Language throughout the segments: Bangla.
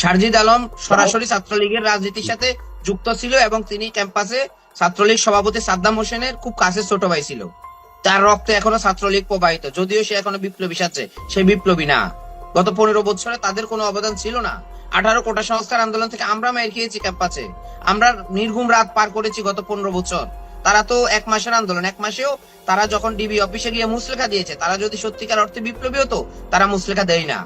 শারজিদ আলম সরাসরি ছাত্রলীগের রাজনীতির সাথে যুক্ত ছিল এবং তিনি ক্যাম্পাসে ছাত্রলীগ সভাপতি সাদ্দাম হোসেনের খুব কাছে ছোট ভাই ছিল। তার রক্তে এখনো ছাত্রলীগ প্রবাহিত, যদিও সে এখনো বিপ্লবী সাথে, সে বিপ্লবী না। গত 15 বছরে তাদের কোনো অবদান ছিল না। 18 কোটা সংস্কার আন্দোলন থেকে আমরা মাইর খেয়েছি ক্যাম্পাসে, আমরা নির্ঘুম রাত পার করেছি গত 15 বছর। তারা তো 1 মাসের আন্দোলন, 1 মাসেও তারা যখন ডিবি অফিসে গিয়ে মুচলেখা দিয়েছে, তারা যদি সত্যিকার অর্থে বিপ্লবী হতো তারা মুচলেখা দেয় না।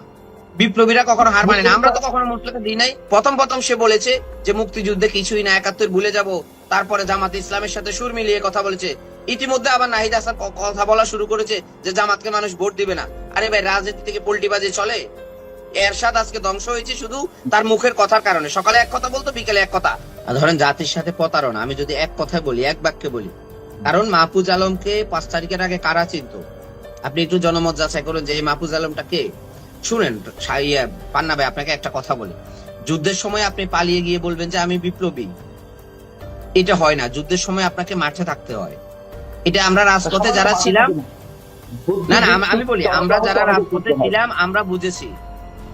বিপ্লবীরা কখনো হার মানে না, আমরা তো কখনো মুচলেখা দিই নাই। প্রথম সে বলেছে যে মুক্তিযুদ্ধে কিছুই না, 71 ভুলে যাব। তারপরে জামাত ইসলামের সাথে সুর মিলিয়ে কথা বলেছে। ইতিমধ্যে আবার নাহিদ হাসান কথা বলা শুরু করেছে যে জামাতকে মানুষ ভোট দিবে না। আরে ভাই, রাজনীতি থেকে পল্টিবাজি চলে? এরশাদ আজকে ধ্বংস হয়েছে শুধু তার মুখের কথার কারণে। সকালে এক কথা বলতো, বিকেলে এক কথা। ধরেন জাতির সাথে প্রতারণা, আমি যদি এক কথায় বলি, এক বাক্যে বলি, কারণ মাহফুজ আলমকে 5 তারিখের আগে কারা চিনত? আপনি একটু জনমত যাচাই করুন যে এই মাহফুজ আলমটা কে। শুনেন পান্না ভাই, আপনাকে একটা কথা বলি, যুদ্ধের সময় আপনি পালিয়ে গিয়ে বলবেন যে আমি বিপ্লবী, এটা হয় না। যুদ্ধের সময় আপনাকে মাঠে থাকতে হয়। এটা আমরা রাজপথে যারা ছিলাম, না না আমি বলি, আমরা যারা রাজপথে ছিলাম আমরা বুঝেছি।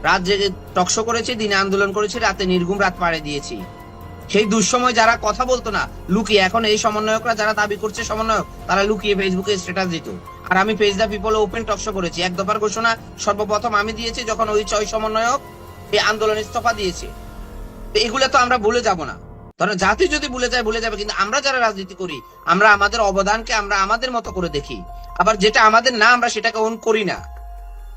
রাত জেগে টকশো করেছি, দিনে আন্দোলন করেছি, রাতে নির্ঘুম রাত পাড়ে দিয়েছি। সেই দুঃসময় যারা কথা বলতো না, লুকিয়ে, এখন এই সমন্বয়করা যারা দাবি করছে সমন্বয়ক, তারা লুকিয়ে ফেসবুকে স্ট্যাটাস দিত। আর আমি page the people open talk show করেছি। 1 দফার ঘোষণা সর্বপ্রথম আমি দিয়েছি যখন ওই 6 সমন্বয়ক এই আন্দোলন ইস্তফা দিয়েছে। তো এগুলো তো আমরা ভুলে যাব না। ধরেন জাতি যদি ভুলে যায় ভুলে যাবে, কিন্তু আমরা যারা রাজনীতি করি আমরা আমাদের অবদানকে আমরা আমাদের মতো করে দেখি। আবার যেটা আমাদের না আমরা সেটাকে ওন করি না।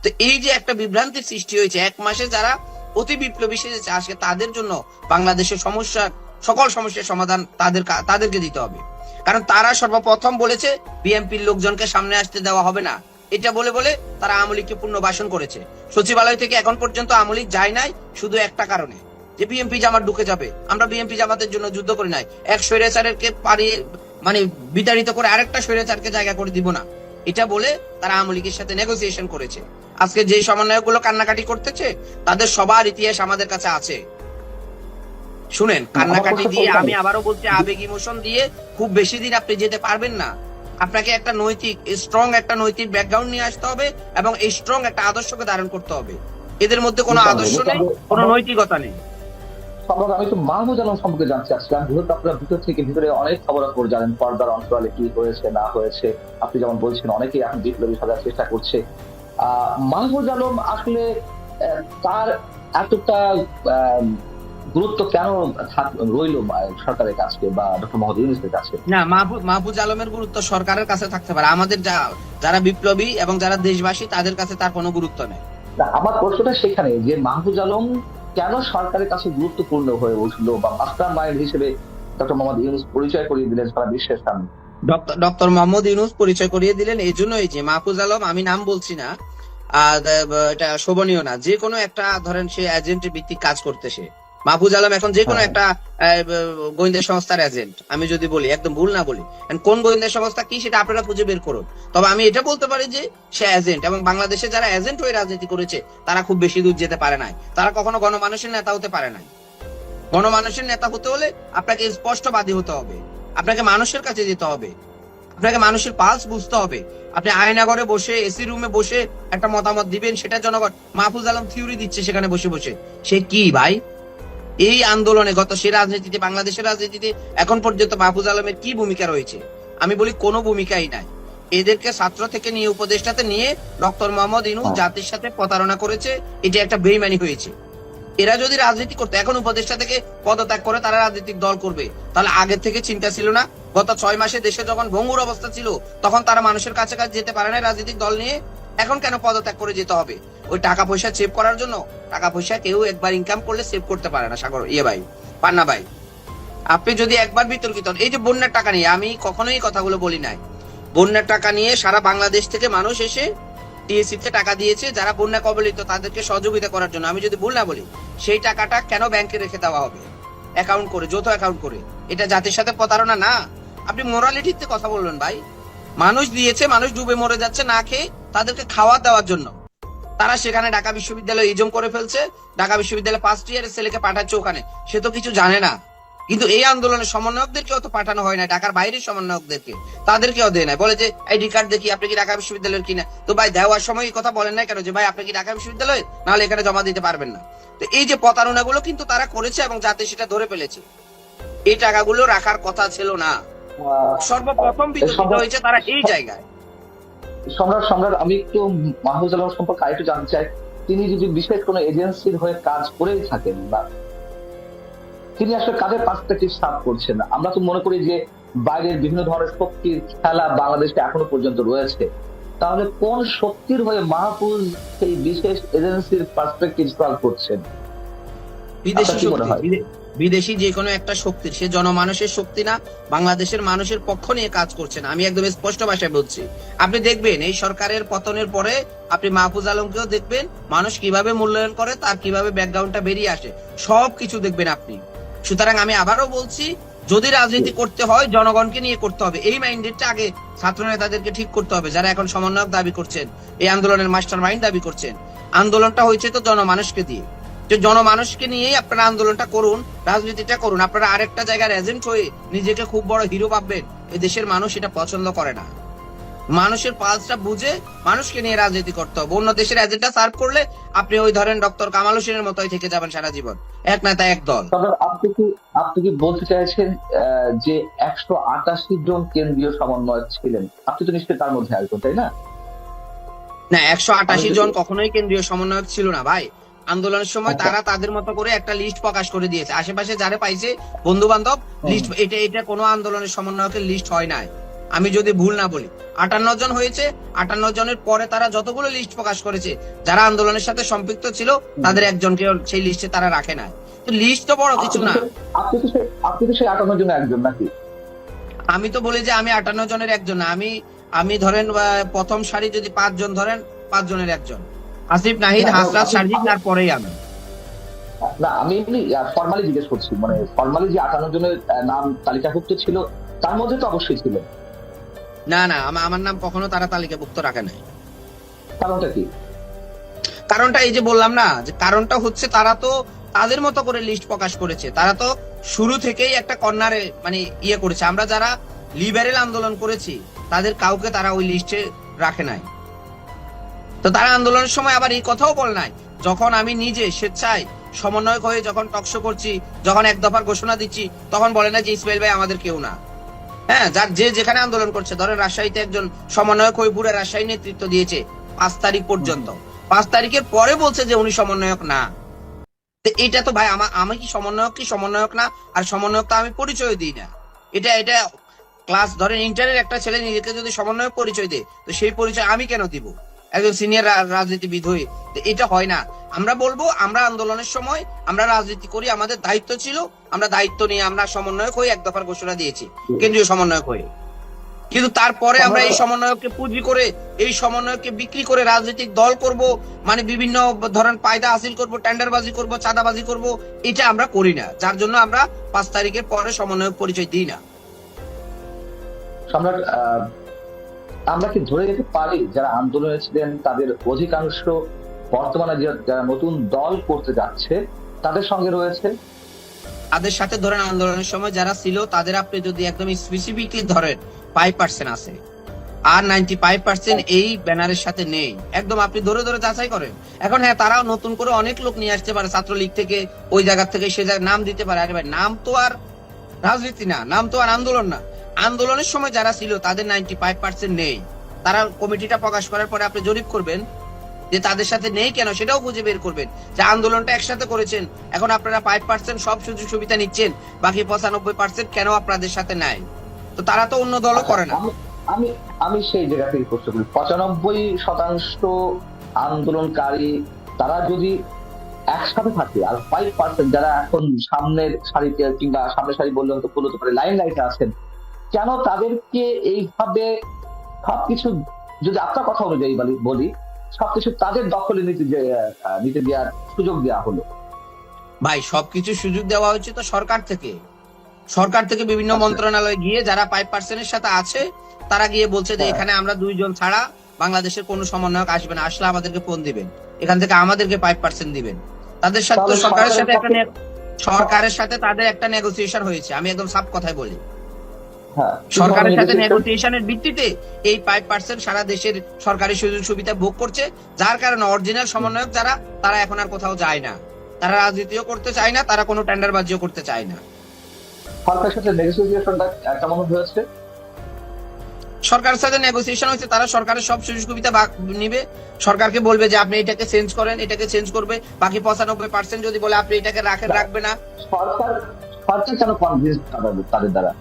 তো এই যে একটা বিভ্রান্তির সৃষ্টি হয়েছে, 1 মাসে যারা অতি বিপ্লবী সেজেছে আজকে, তাদের জন্য বাংলাদেশের সকল সমস্যার সমাধান তাদেরকে দিতে হবে। কারণ তারা সর্বপ্রথম বলেছে বিএনপির লোকজনকে সামনে আসতে দেওয়া হবে না। এটা বলে বলে তারা আওয়ামী লীগকে পুনর্বাসন করেছে। সচিবালয় থেকে এখন পর্যন্ত আওয়ামী লীগ যায় নাই শুধু একটা কারণে, যে বিএনপি জামাত ঢুকে যাবে। আমরা বিএনপি জামাতের জন্য যুদ্ধ করি নাই। এক স্বৈরাচারকে পারিয়ে বিতাড়িত করে আরেকটা স্বৈরাচারকে জায়গা করে দিব না, এটা বলে তারা আওয়ামী লীগের সাথে নেগোসিয়েশন করেছে। আজকে যে সমন্বয়ক গুলো কান্নাকাটি করতেছে, তাদের সবার ইতিহাস আমাদের কাছে আছে। শুনেন, কান্নাকাটি দিয়ে, আমি আবারও বলছি, আবেগ ইমোশন দিয়ে খুব বেশি দিন আপনি যেতে পারবেন না। আপনাকে একটা স্ট্রং একটা নৈতিক ব্যাকগ্রাউন্ড নিয়ে আসতে হবে এবং এই স্ট্রং একটা আদর্শকে ধারণ করতে হবে। এদের মধ্যে কোনো আদর্শ নেই, কোনো নৈতিকতা নেই। আমি তো মাহমুদ আলম সম্পর্কে জানতে চাচ্ছিলাম, যেহেতু আপনারা ভিতরে অনেক খবরাখবর জানেন, পর্দার অন্তরালে কি হয়েছে না হয়েছে। আপনি যেমন বলছেন অনেকেই এখন বিপ্লবী সাজার চেষ্টা করছে। মাহমুদ আলম আসলে তার এতটা গুরুত্ব কেন রইল সরকারের কাছে বা ডক্টর মোহাম্মদ ইউনূসের কাছে? না, মাহফুজ আলমের গুরুত্ব সরকারের কাছে থাকতে পারে, আমাদের যারা বিপ্লবী এবং যারা দেশবাসী তাদের কাছে তার কোনো গুরুত্ব নেই। না, আমার প্রশ্নটা সেখানে যে মাহফুজ আলম কেন সরকারের কাছে গুরুত্বপূর্ণ হয়ে উঠল বা মাস্টার মাইন্ড হিসেবে ডক্টর মোহাম্মদ ইউনূস পরিচয় করিয়ে দিলেন সারা বিশ্বের সামনে? ডক্টর মোহাম্মদ ইউনূস পরিচয় করিয়ে দিলেন এই জন্যই যে মাহফুজ আলম, আমি নাম বলছি না, এটা শোভনীয় না, যে কোনো একটা, ধরেন সে এজেন্টের ভিত্তিক কাজ করতেছে। মাহফুজ আলম এখন যে কোনো একটা গোয়েন্দা সংস্থার এজেন্ট, আমি যদি বলি, একদম ভুল না বলি, কোন গোয়েন্দা সংস্থা কি সেটা আপনারা খুঁজে বের করুন। তবে আমি এটা বলতে পারি যে সে এজেন্ট, এবং বাংলাদেশে যারা এজেন্ট হয়ে রাজনীতি করেছে তারা খুব বেশি দূর যেতে পারে নাই। তারা কখনো গণমানুষের নেতা হতে পারে নাই। গণমানুষের নেতা হতে হলে আপনাকে স্পষ্টবাদী হতে হবে, আপনাকে মানুষের কাছে যেতে হবে, আপনাকে মানুষের পালস বুঝতে হবে। আপনি আয়নাঘরে বসে এসি রুমে বসে একটা মতামত দিবেন, সেটা জনগণ। মাহফুজ আলম থিওরি দিচ্ছে সেখানে বসে বসে, সে কি ভাই? এই আন্দোলনে সে রাজনীতিতে, বাংলাদেশের রাজনীতিতে এখন পর্যন্ত মাহফুজ আলমের কি ভূমিকা রয়েছে? আমি বলি কোনো ভূমিকাই নাই। এদেরকে ছাত্র থেকে নিয়ে উপদেষ্টাতে নিয়ে ডক্টর মোহাম্মদ ইউনূস জাতির সাথে প্রতারণা করেছে, এটা একটা বেইমানি হয়েছে। এরা যদি রাজনীতি করতো, এখন উপদেষ্টা থেকে পদত্যাগ করে তারা রাজনৈতিক দল করবে, তাহলে আগে থেকে চিন্তা ছিল না? গত 6 মাসে দেশে যখন ভঙ্গুর অবস্থা ছিল তখন তারা মানুষের কাছে যেতে পারে না রাজনৈতিক দল নিয়ে। এখন কেন পদত্যাগ করে যেতে হবে? ওই টাকা পয়সা সেভ করার জন্য? টাকা পয়সা কেউ একবার ইনকাম করলে সেভ করতে পারে না। সাগর ভাই, পান্না ভাই, আপনি যদি একবার বিতর্কিত, এই যে বন্যার টাকা নিয়ে, আমি কখনোই কথাগুলো বলি নাই। বন্যার টাকা নিয়ে সারা বাংলাদেশ থেকে মানুষ এসে টিএসসিতে টাকা দিয়েছে যারা বন্যা কবলিত, তাদেরকে সহযোগিতা করার জন্য। আমি যদি ভুল না বলি, সেই টাকাটা কেন ব্যাংকে রেখে দেওয়া হবে অ্যাকাউন্ট করে, যৌথ অ্যাকাউন্ট করে? এটা জাতির সাথে প্রতারণা না? আপনি মোরালিটিতে কথা বলবেন ভাই। মানুষ দিয়েছে, মানুষ ডুবে মরে যাচ্ছে না খেয়ে, তাদেরকে খাওয়া দেওয়ার জন্য। তারা সেখানে ঢাকা বিশ্ববিদ্যালয় ইজম করে ফেলছে, ঢাকা বিশ্ববিদ্যালয় 1st ইয়ারের ছেলেকে পাঠাচ্ছে ওখানে, সে তো কিছু জানে না। কিন্তু এই আন্দোলনের সমন্বয়কদেরকেও তো পাঠানো হয় না, ঢাকার বাইরের সমন্বয়কদেরকে, তাদেরকেও দেয় না। বলে যে আইডি কার্ড দেখি আপনি কি ঢাকা বিশ্ববিদ্যালয়ের কিনা। তো ভাই দেওয়ার সময় এই কথা বলেন না কেন যে ভাই আপনি কি ঢাকা বিশ্ববিদ্যালয়ের, নাহলে এখানে জমা দিতে পারবেন না। তো এই যে প্রতারণাগুলো কিন্তু তারা করেছে এবং যাতে সেটা ধরে ফেলেছে, এই টাকাগুলো রাখার কথা ছিল না। সর্বপ্রথম বিতর্কিত হয়েছে তারা এই জায়গায়। সম্রাট সম্রাট আমি একটু মাহফুজ আলম সম্পর্কে আরেকটু জানতে চাই। তিনি যদি বিশেষ কোনো এজেন্সির হয়ে কাজ করেই থাকেন, বা তিনি আসলে কাদের পার্সপেক্টিভ সার্ভ করছেন, আমরা তো মনে করি যে বাইরের বিভিন্ন ধরনের শক্তির খেলা বাংলাদেশে এখনো পর্যন্ত রয়েছে, তাহলে কোন শক্তির হয়ে মাহফুজ সেই বিশেষ এজেন্সির পার্সপেক্টিভ সার্ভ করছেন? বিদেশি আপনার কি মনে শক্তি, হয়? বিদেশি যে কোনো একটা শক্তির, সে জনমানুষের শক্তি না, বাংলাদেশের মানুষের পক্ষ নিয়ে কাজ করছে না। আমি একদম স্পষ্ট ভাষায় বলছি। আপনি দেখবেন এই সরকারের পতনের পরে আপনি মাহফুজ আলমকেও দেখবেন, মানুষ কিভাবে মূল্যায়ন করে, তার কিভাবে ব্যাকগ্রাউন্ডটা বেরিয়ে আসে, সবকিছু দেখবেন আপনি। সুতরাং আমি আবারও বলছি, যদি রাজনীতি করতে হয় জনগণকে নিয়ে করতে হবে। এই মাইন্ডেডটা আগে ছাত্র নেতাদেরকে ঠিক করতে হবে, যারা এখন সমন্বয়ক দাবি করছেন, এই আন্দোলনের মাস্টার মাইন্ড দাবি করছেন। আন্দোলনটা হয়েছে তো জনমানুষকে দিয়ে, যে জনমানুষকে নিয়েই আপনারা আন্দোলনটা করুন, রাজনীতিটা করুন। আপনারা আরেকটা জায়গার এজেন্ট হয়ে নিজেকে খুব বড় হিরো ভাববেন, এই দেশের মানুষ এটা পছন্দ করে না। মানুষের পালসটা বুঝে মানুষকে নিয়ে রাজনীতি করতে হবে। অন্য দেশের এজেন্টটা সার্ভ করলে আপনি ওই ধরেন ডক্টর কামাল হোসেনের মতোই থেকে যাবেন সারা জীবন, এক নেতা এক দল। তবে আপনি কি বলতে চাইছেন যে 188 জন কেন্দ্রীয় সমন্বয়ক ছিলেন, আপনি তো নিশ্চয়ই তার মধ্যে একজন, তাই না? না, 188 জন কখনোই কেন্দ্রীয় সমন্বয়ক ছিল না ভাই। আন্দোলনের সময় আচ্ছা। তারা তাদের মতো করে একটা লিস্ট প্রকাশ করে দিয়েছে, আশেপাশে যারা পাইছে বন্ধু বান্ধব লিস্ট। এটা কোনো আন্দোলনের সমন্বয়কের লিস্ট হয় নাই, আমি যদি ভুল না বলি। 58 জন হয়েছে, 58 জনের পরে তারা যতগুলো লিস্ট প্রকাশ করেছে যারা আন্দোলনের সাথে সম্পৃক্ত ছিল, তাদের একজনকে সেই লিস্টে তারা রাখে নাই। তো লিস্ট তো বড় কিছু না। আপনি তো সেই 58 জনের একজন নাকি? আমি তো বলি যে আমি 58 জনের একজন না। আমি ধরেন প্রথম সারি যদি 5 জন ধরেন, 5 জনের একজন। আসিফ, নাহিদ, না, হাসরাত, সার্জিক, তারপরেই আমি। না, আমি এমনি ফর্মালি জিজ্ঞেস করছি, মানে ফর্মালি যে 58 জনের নাম তালিকাভুক্ত ছিল তার মধ্যে তো অবশ্যই ছিল। না না, আমার নাম কখনো তারা তালিকাভুক্ত রাখে নাই। কারণটা কি? কারণটা এই যে বললাম না, যে কারণটা হচ্ছে তারা তো তাদের মতো করে লিস্ট প্রকাশ করেছে। তারা তো শুরু থেকেই একটা কর্নারে মানে ইয়ে করেছে। আমরা যারা লিবারেল আন্দোলন করেছি তাদের কাউকে তারা ওই লিস্টে রাখে নাই। তো তারা আন্দোলনের সময় আবার এই কথাও বল নাই, যখন আমি নিজে স্বেচ্ছায় সমন্বয়ক হয়ে যখন টকশো করছি, যখন এক দফার ঘোষণা দিচ্ছি, তখন বলে না যে ইসমাইল ভাই আমাদের কেউ না। হ্যাঁ, যার যে যেখানে আন্দোলন করছে, ধরেন রাজশাহীতে একজন সমন্বয়ক হয়ে পুরো রাজশাহী নেতৃত্ব দিয়েছে 5 তারিখ পর্যন্ত। 5 তারিখের পরে বলছে যে উনি সমন্বয়ক না। তো এটা তো ভাই আমি কি সমন্বয়ক না? আর সমন্বয়ক তো আমি পরিচয় দিই না। এটা ক্লাস ধরেন ইন্টারের একটা ছেলে নিজেকে যদি সমন্বয়ক পরিচয় দেয়, তো সেই পরিচয় আমি কেন দিব একজন সিনিয়র রাজনীতিবিদ হয়ে? তো এটা হয় না। আমরা বলবো আমরা আন্দোলনের সময় আমরা রাজনীতি করি, আমাদের দায়িত্ব ছিল, আমরা দায়িত্ব নিয়ে আমরা সমন্বয়ক হয়ে এক দফার ঘোষণা দিয়েছি কেন্দ্রীয় সমন্বয়ক হয়ে। কিন্তু তারপরে আমরা এই সমন্বয়ককে পুঁজি করে, এই সমন্বয়ককে বিক্রি করে রাজনৈতিক দল করব, মানে বিভিন্ন ধরনের ফায়দা হাসিল করব, টেন্ডারবাজি করব, চাঁদাবাজি করব, এটা আমরা করি না। যার জন্য আমরা 5 তারিখের পরে সমন্বয়ক পরিচয় দিই না। সম্রাট, আমরা কি ধরে নিতে পারি যারা আন্দোলনে ছিলেন তাদের অধিকাংশ বর্তমানে যারা নতুন দল করতে যাচ্ছে তাদের সঙ্গে রয়েছে? তাদের সাথে ধরেন আন্দোলনের সময় যারা ছিল তাদের আপনি যদি একদম স্পেসিফিকলি ধরেন 5% আছে, আর 95% এই ব্যানারের সাথে নেই। একদম আপনি ধরে ধরে যাচাই করেন। এখন হ্যাঁ, তারাও নতুন করে অনেক লোক নিয়ে আসতে পারে ছাত্রলীগ থেকে, ওই জায়গা থেকে সে জায়গায় নাম দিতে পারে। আরে ভাই, নাম তো আর রাজনীতি না, নাম তো আর আন্দোলন না। আন্দোলনের সময় যারা ছিল তাদের 95% নেই। তারা কমিটিটা প্রকাশ করার পরে আপনি জরিপ করবেন যে তাদের সাথে নেই কেন, সেটাও খুঁজে বের করবেন। যে আন্দোলনটা একসাথে করেছেন, এখন আপনারা 5% সব সুযোগ সুবিধা নিচ্ছেন, বাকি 95% কেন আপনাদের সাথে নাই? তো তারা তো অন্য দলও করে না। আমি আমি সেই জায়গা থেকে প্রশ্ন করি, 95% আন্দোলনকারী তারা যদি একসাথে থাকে, আর 5% যারা এখন সামনের সারিতে, কিংবা সামনের সারি বললে হয়তো বলতে পারে লাইন লাইটে আছেন, কেন তাদেরকে এইভাবে সবকিছু, যদি আপনার কথা অনুযায়ী বলি, সবকিছু তাদের দখলে নিতে দেওয়ার সুযোগ দেওয়া হলো? ভাই, সবকিছু সুযোগ দেওয়া হয়েছে তো সরকার থেকে। সরকার থেকে বিভিন্ন মন্ত্রণালয় গিয়ে যারা 5% এর সাথে আছে তারা গিয়ে বলছে যে এখানে আমরা 2 জন ছাড়া বাংলাদেশের কোনো সমন্বয়ক আসবে না, আসলে আমাদেরকে ফোন দিবেন, এখান থেকে আমাদেরকে 5% দিবেন। তাদের সাথে তো সরকারের সাথে একটা সরকারের সাথে তাদের একটা নেগোসিয়েশন হয়েছে, আমি একদম সাফ কথাই বলি। হ্যাঁ, সরকারের সাথে নেগোসিয়েশনের ভিত্তিতে এই 5% সারা দেশের সরকারি সুযোগ সুবিধা ভোগ করছে, যার কারণে অরিজিনাল সমন্বয়ক যারা, তারা এখন আর কোথাও যায় না, তারা রাজনীতিও করতে চায় না, তারা কোনো টেন্ডারবাজিও করতে চায় না। সরকারের সাথে নেগোসিয়েশনটা কেমন হয়েছে? সরকারের সাথে নেগোসিয়েশন হয়েছে, তারা সরকারের সব সুযোগ সুবিধা নিবে, সরকারকে বলবে যে আপনি এটাকে চেঞ্জ করেন, এটাকে চেঞ্জ করবে, বাকি 95% যদি বলে আপনি এটাকে রাখেন, রাখবে না। সরকার সরকার কেন কনভিন্স তাদের দ্বারা?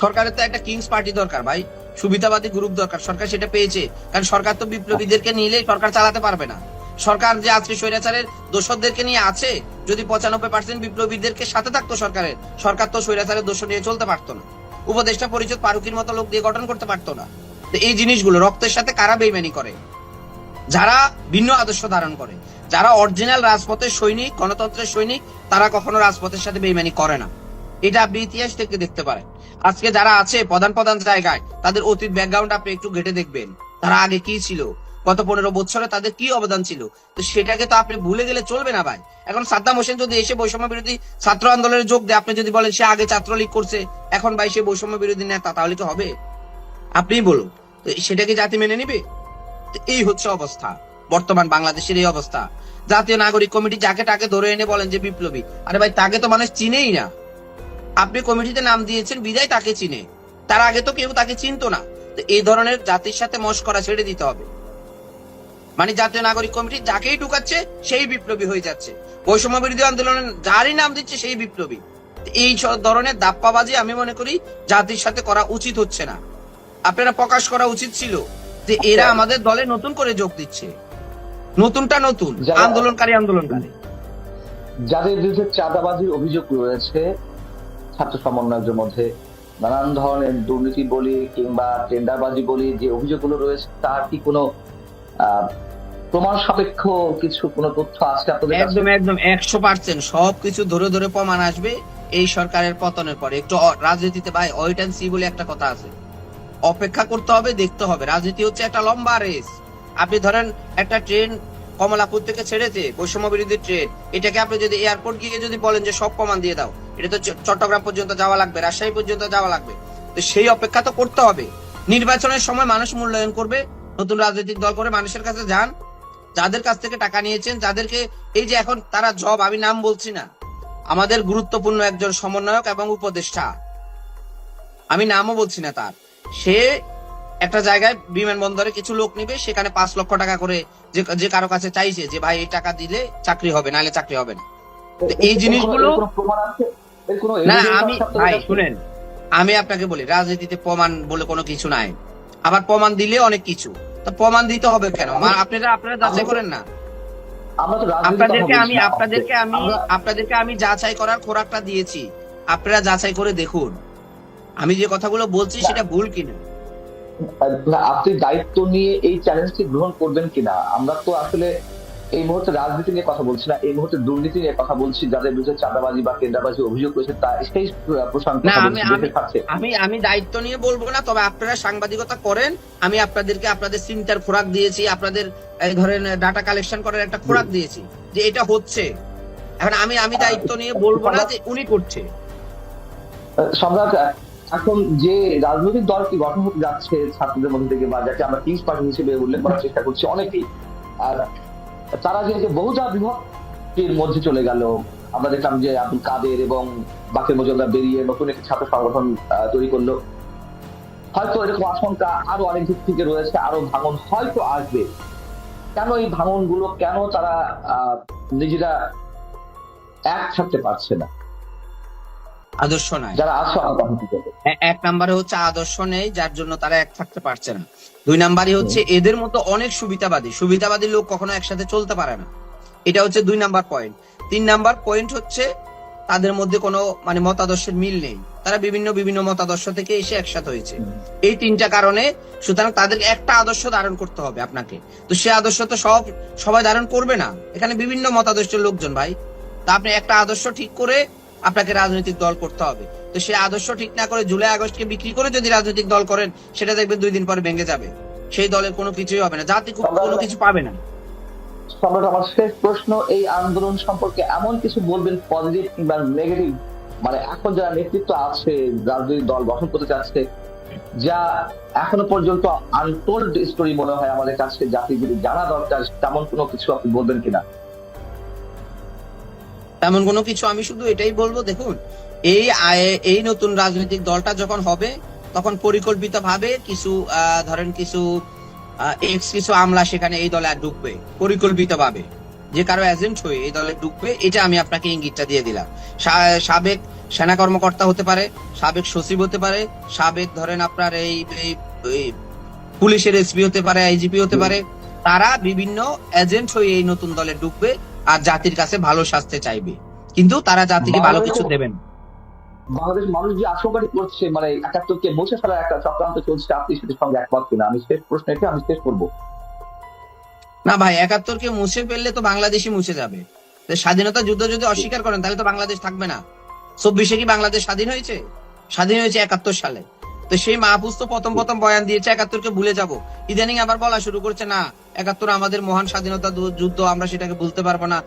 সরকারের তো একটা কিংস পার্টি দরকার ভাই, সুবিধাবাদী গ্রুপ দরকার, সরকার সেটা পেয়েছে, কারণ সরকার তো বিপ্লবীদেরকে নিলেই সরকার চালাতে পারবে না। সরকার যে আজকে স্বৈরাচারের দোষরদেরকে নিয়ে আছে, যদি 95% বিপ্লবীদেরকে সাথে থাকতো সরকারের, সরকার তো স্বৈরাচারের দোষ নিয়ে চলতে পারতো না, উপদেষ্টা পরিষদ ফারুকির মতো লোক দিয়ে গঠন করতে পারতো না। তো এই জিনিসগুলো রক্তের সাথে কারা বেইমানি করে? যারা ভিন্ন আদর্শ ধারণ করে, যারা অরিজিনাল রাজপথের সৈনিক, গণতন্ত্রের সৈনিক, তারা কখনো রাজপথের সাথে বেইমানি করে না। এটা আপনি ইতিহাস থেকে দেখতে পারেন। আজকে যারা আছে প্রধান প্রধান জায়গায়, তাদের অতীত ব্যাকগ্রাউন্ড আপনি একটু ঘেটে দেখবেন, তারা আগে কি ছিল, গত 15 বছরে তাদের কি অবদান ছিল। তো সেটাকে তো আপনি ভুলে গেলে চলবে না ভাই। এখন সাদ্দাম হোসেন যদি এসে বৈষম্য বিরোধী ছাত্র আন্দোলনে যোগ দেয়, আপনি যদি বলেন সে আগে ছাত্রলীগ করছে, এখন ভাই সে বৈষম্য বিরোধী নেতা, তাহলে কি হবে? আপনিই বলুন, তো সেটা কি জাতি মেনে নিবে? এই হচ্ছে অবস্থা, বর্তমান বাংলাদেশের এই অবস্থা। জাতীয় নাগরিক কমিটি যাকে তাকে ধরে এনে বলেন যে বিপ্লবী, আরে ভাই তাকে তো মানুষ চিনেই না। আপনি কমিটিতে নাম দিয়েছেন বিদায় তাকে চিনে, তার আগে তো কেউ তাকে চিনতো না। তো এই ধরনের জাতির সাথে মশকরা ছেড়ে দিতে হবে। মানে জাতীয় নাগরিক কমিটি যাকেই ঢুকাচ্ছে সেই বিপ্লবী হয়ে যাচ্ছে, বৈষম্য বিরোধী আন্দোলনে যারই নাম দিচ্ছে সেই বিপ্লবী। এই ধরনের দাপ্পাবাজি আমি মনে করি জাতির সাথে করা উচিত হচ্ছে না। আপনারা প্রকাশ করা উচিত ছিল যে এরা আমাদের দলে নতুন করে যোগ দিচ্ছে, নতুনটা নতুন আন্দোলনকারী। যাদের বিরুদ্ধে চাঁদাবাজির অভিযোগ রয়েছে ছাত্র সমন্বয়কদের মধ্যে, নানান ধরনের দুর্নীতি বলি কিংবা টেন্ডারবাজি বলি, যে অভিযোগগুলো রয়েছে তার কি কোনো প্রমাণ সাপেক্ষ কিছু কোনো তথ্য আছে আপনাদের কাছে? একদম একদম 100% সবকিছু ধরে ধরে প্রমাণ আসবে এই সরকারের পতনের পরে। একটু রাজনীতিতে ভাই ওয়েট এন্ড সি বলে একটা কথা আছে, অপেক্ষা করতে হবে, দেখতে হবে। রাজনীতি হচ্ছে একটা লম্বা রেস। আপনি ধরেন একটা ট্রেন কমলাপুর থেকে ছেড়েছে, বৈষম্য বিরোধী ট্রেন, এটাকে আপনি যদি এয়ারপোর্ট গিয়ে যদি বলেন যে সব প্রমাণ দিয়ে দাও, এটা তো চট্টগ্রাম পর্যন্ত যাওয়া লাগবে, রাজশাহী পর্যন্ত যাওয়া লাগবে। তো সেই অপেক্ষা তো করতে হবে। নির্বাচনের সময় মানুষ মূল্যায়ন করবে, নতুন রাজনৈতিক দল করে মানুষের কাছে যান, যাদের কাছ থেকে টাকা নিয়েছেন, যাদেরকে এই যে এখন তারা জব, আমি নাম বলছি না, আমাদের গুরুত্বপূর্ণ একজন সমন্বয়ক এবং উপদেষ্টা, আমি নামও বলছি না তার, সে একটা জায়গায় বিমানবন্দরে কিছু লোক নিবে, সেখানে 5 লক্ষ টাকা করে যে কারো কাছে চাইছে যে ভাই এই টাকা দিলে চাকরি হবে, নাহলে চাকরি হবে না। এই জিনিসগুলো না, আমি ভাই শুনেন, আমি আপনাকে বলি রাজনীতিতে প্রমাণ বলে কোনো কিছু নাই, আবার প্রমাণ দিলে অনেক কিছু। তো প্রমাণ দিতে হবে কেন? আপনারা যাচাই করেন না। আপনাদেরকে আমি যাচাই করার খোরাকটা দিয়েছি, আপনারা যাচাই করে দেখুন আমি যে কথাগুলো বলছি সেটা ভুল কিনা। আপনি দায়িত্ব নিয়ে এই চ্যালেঞ্জটি গ্রহণ করবেন কিনা? আমরা তো আসলে এই মুহূর্তে রাজনীতি নিয়ে কথা বলছি না, এই মুহূর্তে দুর্নীতি নিয়ে কথা বলছি। যাদের বিরুদ্ধে চাঁদাবাজি বা টেন্ডারবাজি অভিযোগ রয়েছে তা সেই প্রশান্ত আমি দায়িত্ব নিয়ে বলবো না, তবে আপনারা সাংবাদিকতা করেন, আমি আপনাদেরকে আপনাদের চিন্তার খোরাক দিয়েছি, আপনাদের এই ধরেন ডাটা কালেকশন করার একটা খোরাক দিয়েছি যে এটা হচ্ছে। এখন আমি দায়িত্ব নিয়ে বলবো না যে উনি করছে। সম্রাট, এখন যে রাজনৈতিক দলটি গঠন হতে যাচ্ছে ছাত্রদের মধ্যে থেকে, বা যাকে আমরা কিংস পার্টি হিসেবে উল্লেখ করার চেষ্টা করছি অনেকেই, আর তারা যে বহুজাত বিভক্তির মধ্যে চলে গেল, আমরা দেখলাম যে আব্দুল কাদের এবং বাকের মজুমদার বেরিয়ে নতুন একটি ছাত্র সংগঠন তৈরি করলো। হয়তো এরকম আশঙ্কা আরো অনেক দিক থেকে রয়েছে, আরো ভাঙন হয়তো আসবে। কেন এই ভাঙন গুলো, কেন তারা নিজেরা এক থাকতে পারছে না? আদর্শ নাই, যারা আছে। এক নম্বরে হচ্ছে আদর্শ নেই, যার জন্য তারা এক থাকতে পারছে না। 2 নাম্বারই হচ্ছে এদের মতো অনেক সুবিধাবাদী লোক কখনো একসাথে চলতে পারে না, এটা হচ্ছে 2 নাম্বার পয়েন্ট। 3 নাম্বার পয়েন্ট হচ্ছে তাদের মধ্যে কোনো মানে মতাদর্শের মিল নেই, তারা বিভিন্ন মতাদর্শ থেকে এসে একসাথে হয়েছে। এই 3টা কারণে সুতরাং তাদের একটা আদর্শ ধারণ করতে হবে আপনাকে। তো সে আদর্শ তো সবাই ধারণ করবে না, এখানে বিভিন্ন মতাদর্শের লোকজন ভাই। তা আপনি একটা আদর্শ ঠিক করে আপনাকে রাজনৈতিক দল করতে হবে। তো সে আদর্শ ঠিক না করে জুলাই আগস্টকে বিক্রি করে যদি রাজনৈতিক দল করেন, সেটা দেখবেন 2 দিন পরে ভেঙে যাবে, সেই দলের কোনো কিছুই হবে না, জাতি কোনো কিছু পাবে না। সম্রাট, আমার শেষ প্রশ্ন, এই আন্দোলন সম্পর্কে এমন কিছু বলবেন পজিটিভ কিংবা নেগেটিভ, মানে এখন যারা নেতৃত্ব আছে, রাজনৈতিক দল গঠন করতে চাচ্ছে, যা এখনো পর্যন্ত আনটোল্ড স্টোরি মনে হয় আমাদের কাছে, জাতি যদি জানা দরকার, তেমন কোনো কিছু আপনি বলবেন কিনা? তেমন কোনো কিছু আমি শুধু এটাই বলবো, দেখুন এই নতুন রাজনৈতিক দলটা যখন হবে তখন পরিকল্পিত ভাবে কিছু ধরেন কিছু আমলা সেখানে এই দলে ঢুকবে পরিকল্পিত ভাবে, যে কারো এজেন্ট হয়ে এই দলে ঢুকবে। এটা আমি আপনাকে ইঙ্গিতটা দিয়ে দিলাম। সাবেক সেনা কর্মকর্তা হতে পারে, সাবেক সচিব হতে পারে, সাবেক ধরেন আপনার এই পুলিশের এসপি হতে পারে, আইজিপি হতে পারে। তারা বিভিন্ন এজেন্ট হয়ে এই নতুন দলে ঢুকবে আর জাতির কাছে ভালো শাস্তি চাইবে, কিন্তু তারা জাতিকে ভালো কিছু দেবেন। বাংলাদেশ মানুষ যে আশঙ্কাটি করছে, মানে ৭১কে মুছে ফেলার একটা চক্রান্ত চলছে, আপনি সেটার সঙ্গে একমত কিনা? আমি শেষ প্রশ্ন এটা আমি শেষ করবো। না ভাই, ৭১কে মুছে ফেললে তো বাংলাদেশই মুছে যাবে। স্বাধীনতা যুদ্ধ যদি অস্বীকার করেন তাহলে তো বাংলাদেশ থাকবে না। ২৪-এ কি বাংলাদেশ স্বাধীন হয়েছে? স্বাধীন হয়েছে ৭১ সালে। তো সেই মাহফুজ তো প্রথম বয়ান দিয়েছে ৭১কে ভুলে যাব, ইদানিং আবার বলা শুরু করছে না ৭১ আমাদের মহান স্বাধীনতা যুদ্ধ, আমরা সেটাকে ভুলতে পারবো না।